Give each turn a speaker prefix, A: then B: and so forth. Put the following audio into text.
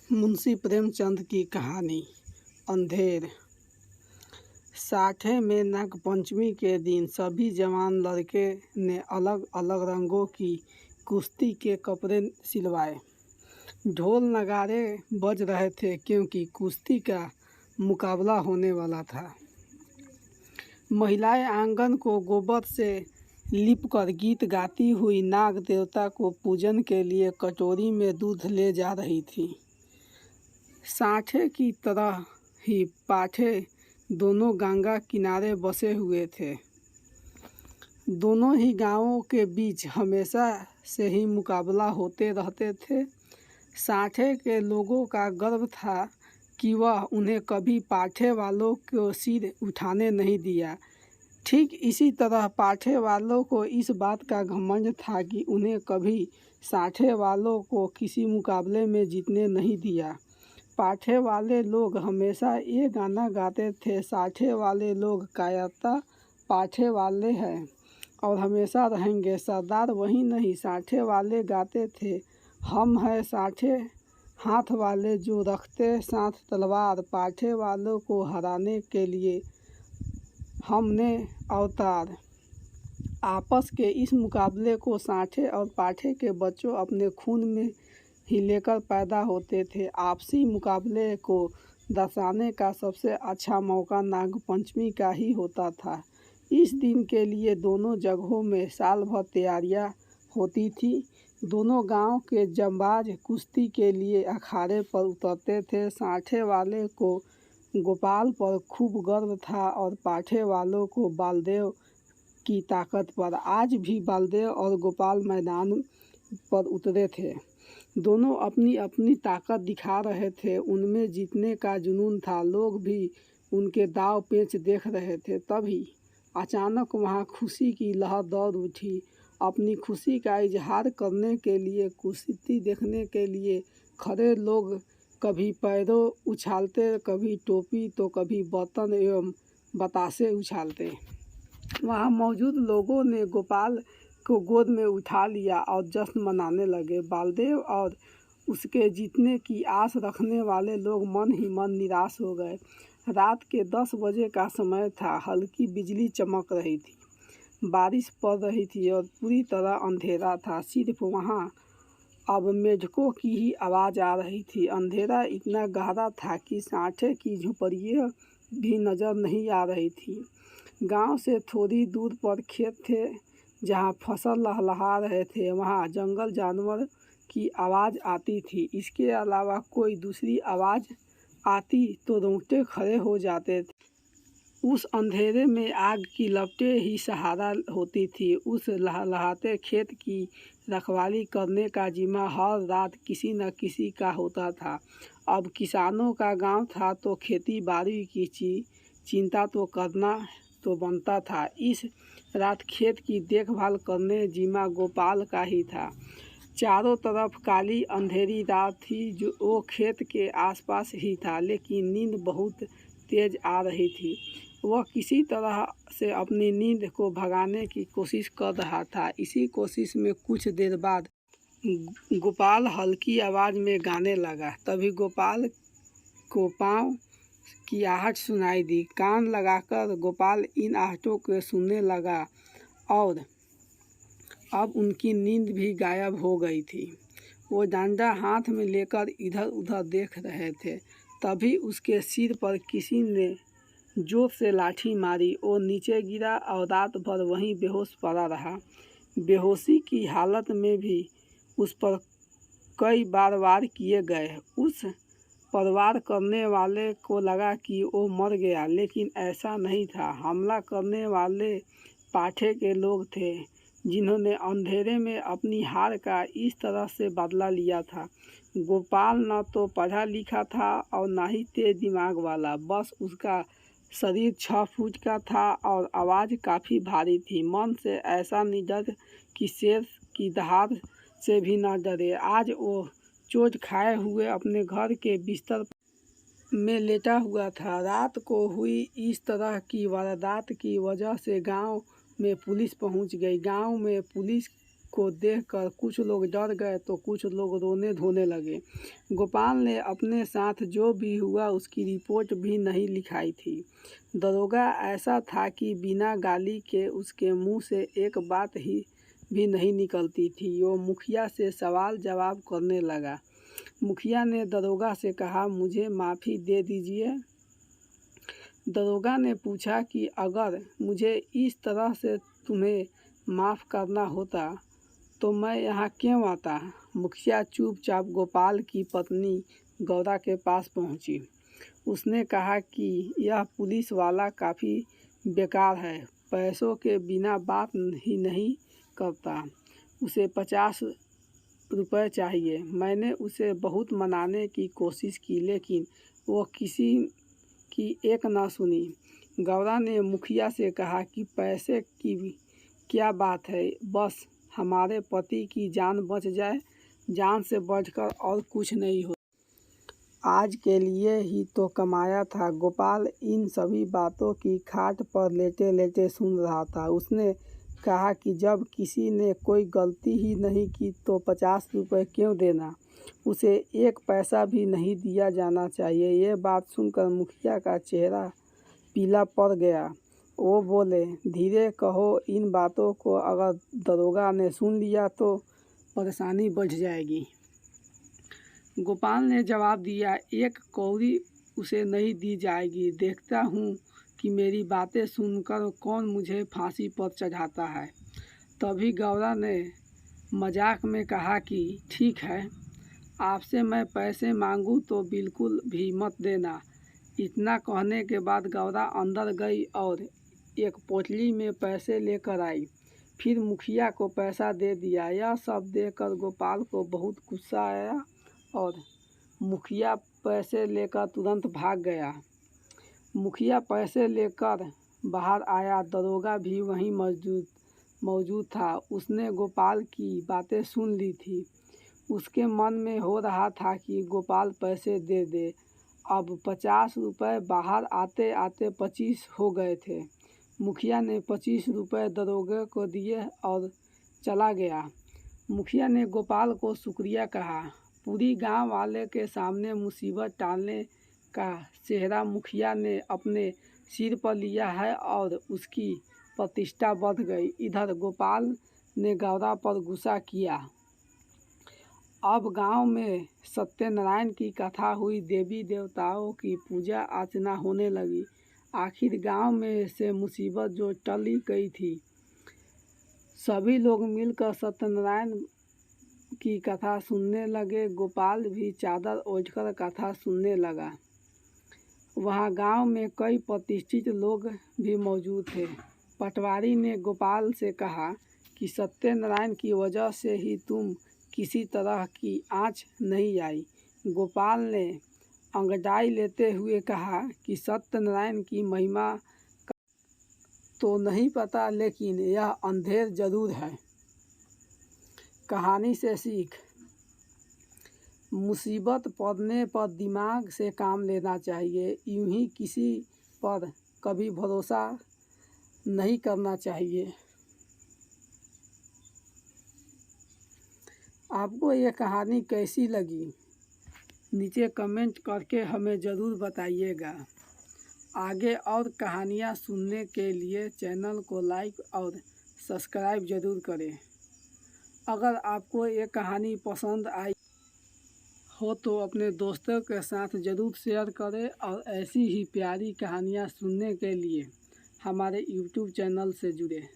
A: मुंशी प्रेमचंद की कहानी अंधेर। साठे में नागपंचमी के दिन सभी जवान लड़के ने अलग अलग रंगों की कुश्ती के कपड़े सिलवाए। ढोल नगाड़े बज रहे थे क्योंकि कुश्ती का मुकाबला होने वाला था। महिलाएं आंगन को गोबर से लिपकर गीत गाती हुई नाग देवता को पूजन के लिए कटोरी में दूध ले जा रही थी। साठे की तरह ही पाठे दोनों गंगा किनारे बसे हुए थे। दोनों ही गांवों के बीच हमेशा से ही मुकाबला होते रहते थे। साठे के लोगों का गर्व था कि वह उन्हें कभी पाठे वालों को सिर उठाने नहीं दिया। ठीक इसी तरह पाठे वालों को इस बात का घमंड था कि उन्हें कभी साठे वालों को किसी मुकाबले में जीतने नहीं दिया। पाठे वाले लोग हमेशा ये गाना गाते थे, साठे वाले लोग कायरता पाठे वाले हैं और हमेशा रहेंगे। सरदार वही नहीं, साठे वाले गाते थे, हम हैं साठे हाथ वाले जो रखते साथ तलवार, पाठे वालों को हराने के लिए हमने अवतार। आपस के इस मुकाबले को साठे और पाठे के बच्चों अपने खून में ही लेकर पैदा होते थे। आपसी मुकाबले को दर्शाने का सबसे अच्छा मौका नागपंचमी का ही होता था। इस दिन के लिए दोनों जगहों में साल भर तैयारियां होती थी। दोनों गांव के जंबाज कुश्ती के लिए अखाड़े पर उतरते थे। साठे वाले को गोपाल पर खूब गर्व था और पाठे वालों को बालदेव की ताकत पर। आज भी बालदेव और गोपाल मैदान पर उतरे थे। दोनों अपनी अपनी ताकत दिखा रहे थे। उनमें जीतने का जुनून था। लोग भी उनके दाव पेच देख रहे थे। तभी अचानक वहां खुशी की लहर दौड़ उठी। अपनी खुशी का इजहार करने के लिए कुश्ती देखने के लिए खड़े लोग कभी पैरों उछालते, कभी टोपी तो कभी बर्तन एवं बतासे उछालते। वहां मौजूद लोगों ने गोपाल को गोद में उठा लिया और जश्न मनाने लगे। बालदेव और उसके जीतने की आस रखने वाले लोग मन ही मन निराश हो गए। रात के 10 बजे का समय था। हल्की बिजली चमक रही थी, बारिश पड़ रही थी और पूरी तरह अंधेरा था। सिर्फ वहां अब मेढकों की ही आवाज़ आ रही थी। अंधेरा इतना गहरा था कि साठे की झोपड़ियाँ भी नज़र नहीं आ रही थी। गांव से थोड़ी दूर पर खेत थे जहां फसल लहलहा रहे थे। वहां जंगल जानवर की आवाज़ आती थी। इसके अलावा कोई दूसरी आवाज़ आती तो रोंगटे खड़े हो जाते थे। उस अंधेरे में आग की लपटें ही सहारा होती थी। उस लहलहाते खेत की रखवाली करने का जिम्मा हर रात किसी न किसी का होता था। अब किसानों का गांव था तो खेती बाड़ी की चिंता तो करना तो बनता था। इस रात खेत की देखभाल करने जिम्मा गोपाल का ही था। चारों तरफ काली अंधेरी रात थी। जो वो खेत के आसपास ही था, लेकिन नींद बहुत तेज आ रही थी। वह किसी तरह से अपनी नींद को भगाने की कोशिश कर रहा था। इसी कोशिश में कुछ देर बाद गोपाल हल्की आवाज़ में गाने लगा। तभी गोपाल को पाँव की आहट सुनाई दी। कान लगाकर गोपाल इन आहटों को सुनने लगा और अब उनकी नींद भी गायब हो गई थी। वो डंडा हाथ में लेकर इधर उधर देख रहे थे। तभी उसके सिर पर किसी ने जोर से लाठी मारी। वो नीचे गिरा और रात भर वहीं बेहोश पड़ा रहा। बेहोशी की हालत में भी उस पर कई बार वार किए गए। उस पर वार करने वाले को लगा कि वो मर गया, लेकिन ऐसा नहीं था। हमला करने वाले पाठे के लोग थे जिन्होंने अंधेरे में अपनी हार का इस तरह से बदला लिया था। गोपाल न तो पढ़ा लिखा था और न ही तेज दिमाग वाला। बस उसका शरीर 6 फुट का था और आवाज़ काफ़ी भारी थी। मन से ऐसा निडर कि शेर की दहाड़ से भी न डरे। आज वो चोट खाए हुए अपने घर के बिस्तर में लेटा हुआ था। रात को हुई इस तरह की वारदात की वजह से गांव में पुलिस पहुंच गई। गांव में पुलिस को देखकर कुछ लोग डर गए तो कुछ लोग रोने धोने लगे। गोपाल ने अपने साथ जो भी हुआ उसकी रिपोर्ट भी नहीं लिखाई थी। दरोगा ऐसा था कि बिना गाली के उसके मुंह से एक बात ही भी नहीं निकलती थी। वो मुखिया से सवाल जवाब करने लगा। मुखिया ने दरोगा से कहा, मुझे माफ़ी दे दीजिए। दरोगा ने पूछा कि अगर मुझे इस तरह से तुम्हें माफ़ करना होता तो मैं यहाँ क्यों आता। मुखिया चुपचाप गोपाल की पत्नी गौरा के पास पहुँची। उसने कहा कि यह पुलिस वाला काफ़ी बेकार है, पैसों के बिना बात ही नहीं करता, उसे 50 रुपये चाहिए। मैंने उसे बहुत मनाने की कोशिश की लेकिन वो किसी की एक ना सुनी। गौरा ने मुखिया से कहा कि पैसे की क्या बात है, बस हमारे पति की जान बच जाए, जान से बढ़कर और कुछ नहीं हो। आज के लिए ही तो कमाया था। गोपाल इन सभी बातों की खाट पर लेटे लेटे सुन रहा था। उसने कहा कि जब किसी ने कोई गलती ही नहीं की तो 50 रुपये क्यों देना, उसे एक पैसा भी नहीं दिया जाना चाहिए। ये बात सुनकर मुखिया का चेहरा पीला पड़ गया। वो बोले, धीरे कहो, इन बातों को अगर दरोगा ने सुन लिया तो परेशानी बढ़ जाएगी। गोपाल ने जवाब दिया, एक कौड़ी उसे नहीं दी जाएगी। देखता हूँ कि मेरी बातें सुनकर कौन मुझे फांसी पर चढ़ाता है। तभी गौरा ने मजाक में कहा कि ठीक है, आपसे मैं पैसे मांगूं तो बिल्कुल भी मत देना। इतना कहने के बाद गौरा अंदर गई और एक पोटली में पैसे लेकर आई। फिर मुखिया को पैसा दे दिया। यह सब देखकर गोपाल को बहुत गुस्सा आया और मुखिया पैसे लेकर तुरंत भाग गया। मुखिया पैसे लेकर बाहर आया। दरोगा भी वहीं मौजूद था। उसने गोपाल की बातें सुन ली थी। उसके मन में हो रहा था कि गोपाल पैसे दे दे। अब 50 रुपये बाहर आते आते 25 हो गए थे। मुखिया ने 25 रुपये दरोगे को दिए और चला गया। मुखिया ने गोपाल को शुक्रिया कहा। पूरी गांव वाले के सामने मुसीबत टालने का सेहरा मुखिया ने अपने सिर पर लिया है और उसकी प्रतिष्ठा बढ़ गई। इधर गोपाल ने गौरा पर गुस्सा किया। अब गांव में सत्यनारायण की कथा हुई। देवी देवताओं की पूजा अर्चना होने लगी। आखिर गांव में से मुसीबत जो टली गई थी। सभी लोग मिलकर सत्यनारायण की कथा सुनने लगे। गोपाल भी चादर ओढ़कर कथा सुनने लगा। वहाँ गांव में कई प्रतिष्ठित लोग भी मौजूद थे। पटवारी ने गोपाल से कहा कि सत्यनारायण की वजह से ही तुम किसी तरह की आँच नहीं आई। गोपाल ने अंगड़ाई लेते हुए कहा कि सत्यनारायण की महिमा तो नहीं पता, लेकिन यह अंधेर जरूर है। कहानी से सीख, मुसीबत पड़ने पर दिमाग से काम लेना चाहिए। यूं ही किसी पर कभी भरोसा नहीं करना चाहिए। आपको ये कहानी कैसी लगी, नीचे कमेंट करके हमें ज़रूर बताइएगा। आगे और कहानियाँ सुनने के लिए चैनल को लाइक और सब्सक्राइब ज़रूर करें। अगर आपको ये कहानी पसंद आई हो तो अपने दोस्तों के साथ ज़रूर शेयर करें और ऐसी ही प्यारी कहानियाँ सुनने के लिए हमारे YouTube चैनल से जुड़ें।